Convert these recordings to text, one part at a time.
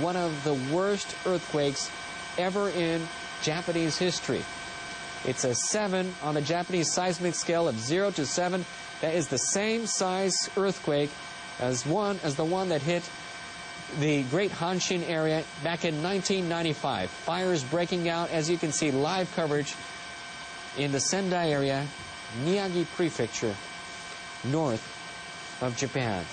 one of the worst earthquakes ever in Japanese history. It's a 7 on the Japanese seismic scale of 0 to 7. That is the same size earthquake as the one that hit the Great Hanshin area back in 1995. Fires breaking out, as you can see, live coverage in the Sendai area, Miyagi Prefecture, north of Japan.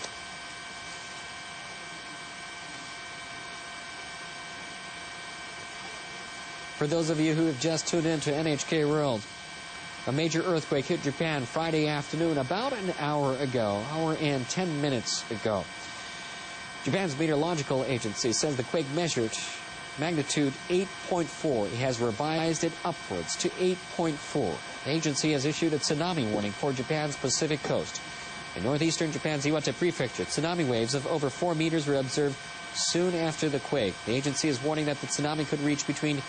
For those of you who have just tuned in to NHK World, a major earthquake hit Japan Friday afternoon about an hour and 10 minutes ago. Japan's meteorological agency says the quake measured magnitude 8.4. It has revised it upwards to 8.4. The agency has issued a tsunami warning for Japan's Pacific coast. In northeastern Japan's Iwate Prefecture, tsunami waves of over 4 meters were observed soon after the quake. The agency is warning that the tsunami could reach between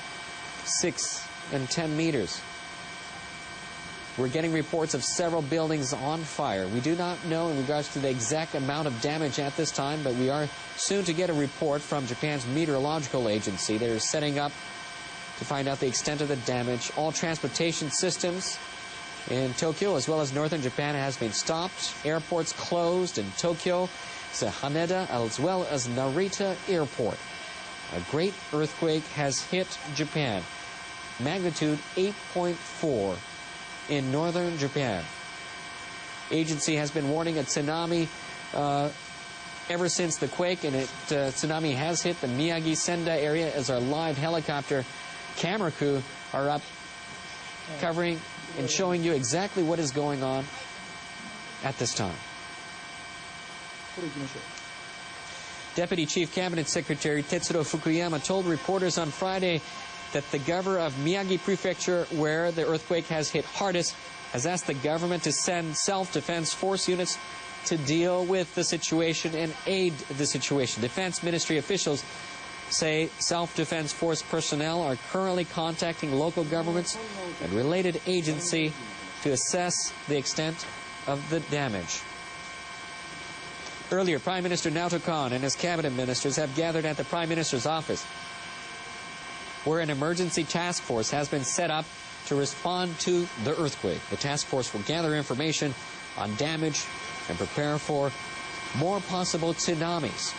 6 and 10 meters. We're getting reports of several buildings on fire. We do not know in regards to the exact amount of damage at this time, but we are soon to get a report from Japan's meteorological agency. They're setting up to find out the extent of the damage. All transportation systems in Tokyo as well as northern Japan has been stopped. Airports closed in Tokyo, Haneda, as well as Narita Airport. A great earthquake has hit Japan. Magnitude 8.4 in northern Japan. Agency has been warning a tsunami ever since the quake, and tsunami has hit the Miyagi Sendai area as our live helicopter camera crew are up covering and showing you exactly what is going on at this time. Deputy Chief Cabinet Secretary Tetsuro Fukuyama told reporters on Friday that the governor of Miyagi Prefecture, where the earthquake has hit hardest, has asked the government to send self-defense force units to deal with the situation and aid the situation. Defense Ministry officials say self-defense force personnel are currently contacting local governments and related agency to assess the extent of the damage. Earlier, Prime Minister Naoto Kan and his cabinet ministers have gathered at the Prime Minister's office, where an emergency task force has been set up to respond to the earthquake. The task force will gather information on damage and prepare for more possible tsunamis.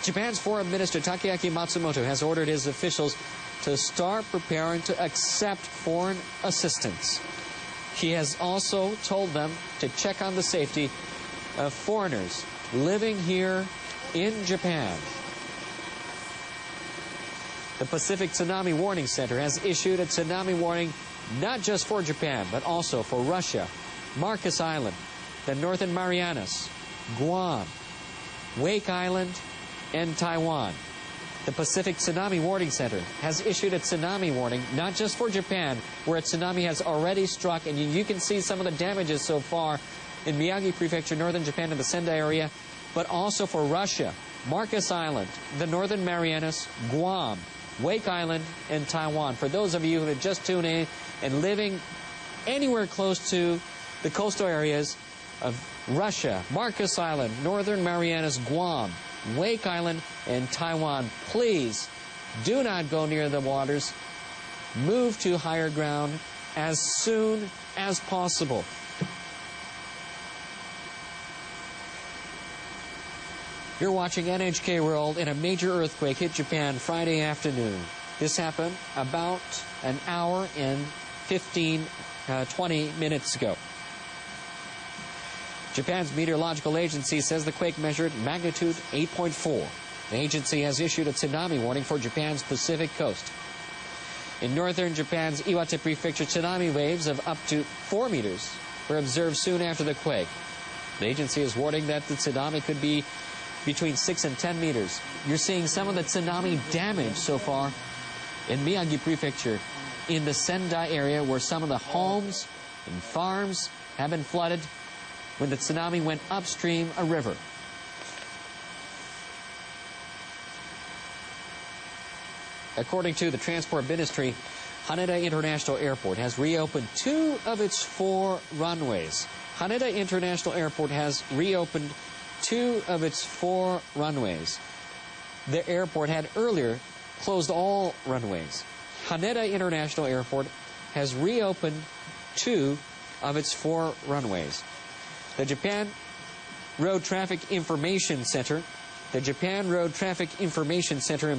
Japan's Foreign Minister Takeaki Matsumoto has ordered his officials to start preparing to accept foreign assistance. He has also told them to check on the safety of foreigners living here in Japan. The Pacific Tsunami Warning Center has issued a tsunami warning not just for Japan, but also for Russia, Marcus Island, the Northern Marianas, Guam, Wake Island, and Taiwan. The Pacific Tsunami Warning Center has issued a tsunami warning not just for Japan, where a tsunami has already struck, and you can see some of the damages so far in Miyagi Prefecture, northern Japan, and the Sendai area, but also for Russia, Marcus Island, the Northern Marianas, Guam, Wake Island, and Taiwan. For those of you who have just tuned in and living anywhere close to the coastal areas of Russia, Marcus Island, Northern Marianas, Guam, Wake Island, and Taiwan, please do not go near the waters. Move to higher ground as soon as possible. You're watching NHK World, and a major earthquake hit Japan Friday afternoon. This happened about an hour and 20 minutes ago. Japan's meteorological agency says the quake measured magnitude 8.4. The agency has issued a tsunami warning for Japan's Pacific coast. In northern Japan's Iwate Prefecture, tsunami waves of up to 4 meters were observed soon after the quake. The agency is warning that the tsunami could be between 6 and 10 meters. You're seeing some of the tsunami damage so far in Miyagi Prefecture, in the Sendai area, where some of the homes and farms have been flooded when the tsunami went upstream a river. According to the Transport Ministry, Haneda International Airport has reopened 2 of its 4 runways. Haneda International Airport has reopened 2 of its 4 runways. the airport had earlier closed all runways. Haneda International Airport has reopened 2 of its 4 runways. The Japan Road Traffic Information Center and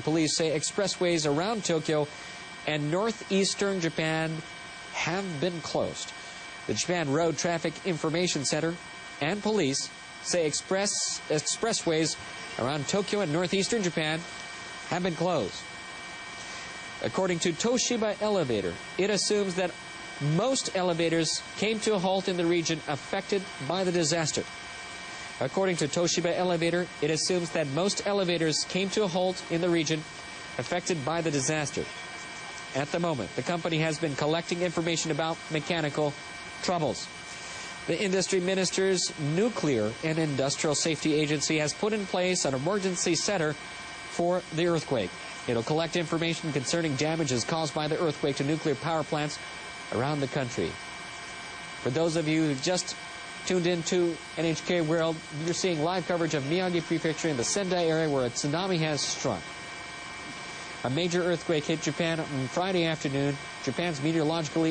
police say expressways around Tokyo and northeastern Japan have been closed. The Japan Road Traffic Information Center and police say expressways around Tokyo and northeastern Japan have been closed. According to Toshiba Elevator, it assumes that most elevators came to a halt in the region affected by the disaster. According to Toshiba Elevator, it assumes that most elevators came to a halt in the region affected by the disaster. At the moment, the company has been collecting information about mechanical troubles. The Industry Minister's Nuclear and Industrial Safety Agency has put in place an emergency center for the earthquake. It'll collect information concerning damages caused by the earthquake to nuclear power plants around the country. For those of you who just tuned into NHK World, you're seeing live coverage of Miyagi Prefecture in the Sendai area where a tsunami has struck. A major earthquake hit Japan on Friday afternoon. Japan's meteorological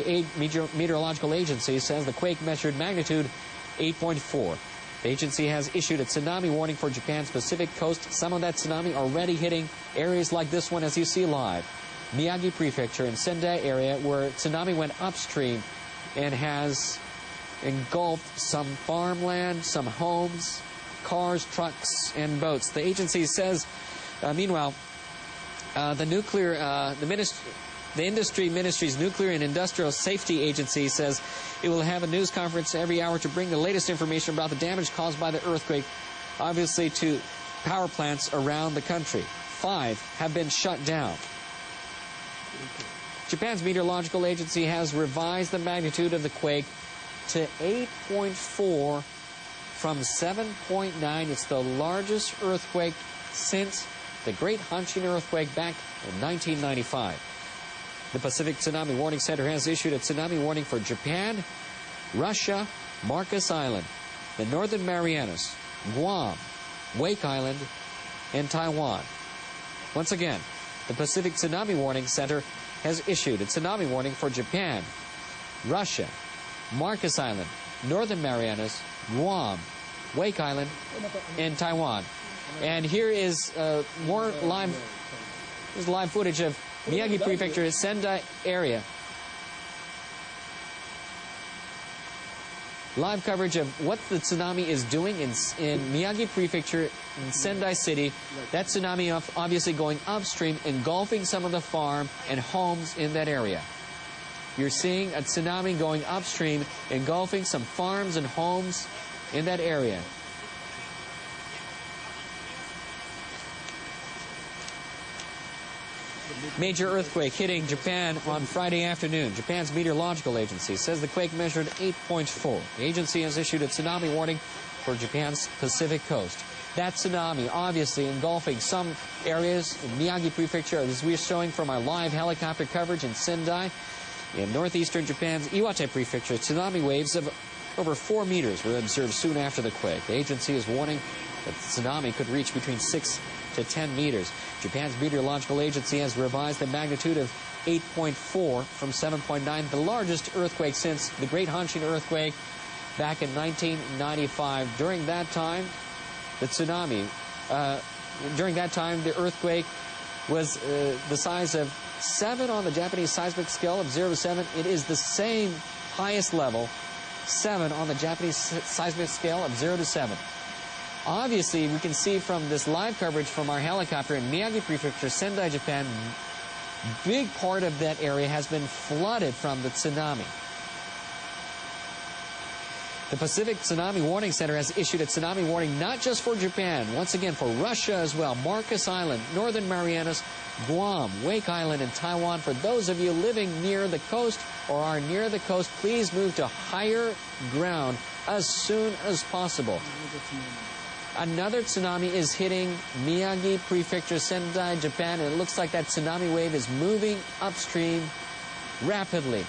agency says the quake measured magnitude 8.4. The agency has issued a tsunami warning for Japan's Pacific coast. Some of that tsunami already hitting areas like this one as you see live. Miyagi Prefecture in Sendai area where tsunami went upstream and has engulfed some farmland, some homes, cars, trucks, and boats. The agency says, meanwhile, the Industry Ministry's Nuclear and Industrial Safety Agency says it will have a news conference every hour to bring the latest information about the damage caused by the earthquake, obviously to power plants around the country. 5 have been shut down. Japan's meteorological agency has revised the magnitude of the quake to 8.4 from 7.9. It's the largest earthquake since the Great Hanshin earthquake back in 1995. The Pacific Tsunami Warning Center has issued a tsunami warning for Japan, Russia, Marcus Island, the Northern Marianas, Guam, Wake Island, and Taiwan. Once again, the Pacific Tsunami Warning Center has issued a tsunami warning for Japan, Russia, Marcus Island, Northern Marianas, Guam, Wake Island, and Taiwan. And here is more live footage of Miyagi Prefecture, Sendai area. Live coverage of what the tsunami is doing in Miyagi Prefecture in Sendai City. That tsunami obviously going upstream, engulfing some of the farm and homes in that area. You're seeing a tsunami going upstream, engulfing some farms and homes in that area. Major earthquake hitting Japan on Friday afternoon. Japan's meteorological agency says the quake measured 8.4. The agency has issued a tsunami warning for Japan's Pacific coast. That tsunami obviously engulfing some areas in Miyagi Prefecture, as we're showing from our live helicopter coverage in Sendai. In northeastern Japan's Iwate Prefecture, tsunami waves of over 4 meters were observed soon after the quake. The agency is warning that the tsunami could reach between 6 to 10 meters. Japan's meteorological agency has revised the magnitude of 8.4 from 7.9, the largest earthquake since the Great Hanshin earthquake back in 1995. During that time, the earthquake was the size of 7 on the Japanese seismic scale of 0 to 7. It is the same highest level, 7 on the Japanese seismic scale of 0 to 7. Obviously, we can see from this live coverage from our helicopter in Miyagi Prefecture, Sendai, Japan, big part of that area has been flooded from the tsunami. The Pacific Tsunami Warning Center has issued a tsunami warning not just for Japan, once again for Russia as well, Marcus Island, Northern Marianas, Guam, Wake Island, and Taiwan. For those of you living near the coast or are near the coast, please move to higher ground as soon as possible. Another tsunami is hitting Miyagi Prefecture, Sendai, Japan, and it looks like that tsunami wave is moving upstream rapidly.